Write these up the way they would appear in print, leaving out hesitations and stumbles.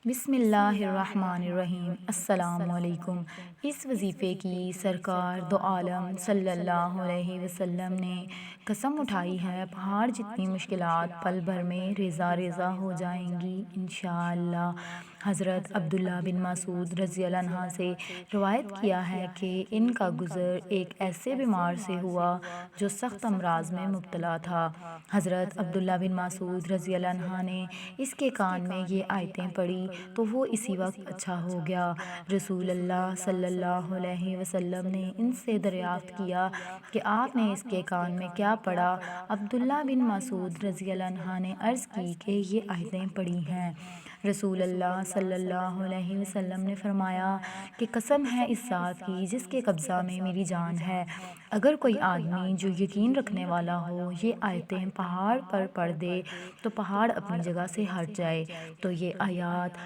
بسم اللہ الرحمن الرحیم۔ السلام علیکم۔ اس وظیفے کی سرکار دو عالم صلی اللہ علیہ وسلم نے قسم اٹھائی ہے، پہاڑ جتنی مشکلات پل بھر میں ریزہ ریزہ ہو جائیں گی انشاءاللہ۔ حضرت عبداللہ بن مسعود رضی اللہ عنہ سے روایت کیا ہے کہ ان کا گزر ایک ایسے بیمار سے ہوا جو سخت امراض میں مبتلا تھا۔ حضرت عبداللہ بن مسعود رضی اللہ عنہ نے اس کے کان میں یہ آیتیں پڑھی تو وہ اسی وقت اچھا ہو گیا۔ رسول اللہ صلی اللہ علیہ وسلم نے ان سے دریافت کیا کہ آپ نے اس کے کان میں کیا پڑھا؟ عبداللہ بن مسعود رضی اللہ عنہ نے عرض کی کہ یہ آیتیں پڑھی ہیں۔ رسول اللہ صلی اللہ علیہ وسلم نے فرمایا کہ قسم ہے اس ذات کی جس کے قبضہ میں میری جان ہے، اگر کوئی آدمی جو یقین رکھنے والا ہو یہ آیتیں پہاڑ پر پڑھ دے تو پہاڑ اپنی جگہ سے ہٹ جائے۔ تو یہ آیات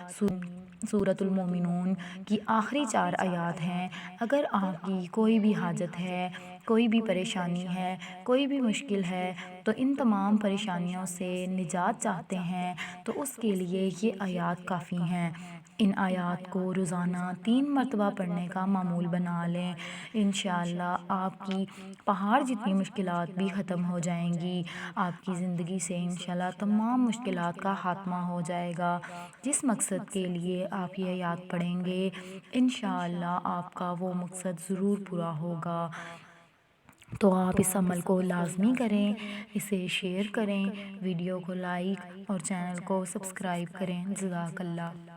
سورۃ المومنون کی آخری 4 آیات ہیں۔ اگر آپ کی کوئی بھی حاجت ہے، کوئی بھی پریشانی ہے، کوئی بھی مشکل ہے تو ان تمام پریشانیوں سے نجات چاہتے ہیں تو اس کے لیے یہ آیات کافی ہیں۔ ان آیات کو روزانہ 3 مرتبہ پڑھنے کا معمول بنا لیں، انشاءاللہ آپ کی پہاڑ جتنی مشکلات بھی ختم ہو جائیں گی۔ آپ کی زندگی سے انشاءاللہ تمام مشکلات کا خاتمہ ہو جائے گا۔ جس مقصد کے لیے آپ یہ آیات پڑھیں گے انشاءاللہ آپ کا وہ مقصد ضرور پورا ہوگا۔ تو آپ اس عمل کو لازمی کریں، اسے شیئر کریں، ویڈیو کو لائک اور چینل کو سبسکرائب کریں۔ جزاک اللہ۔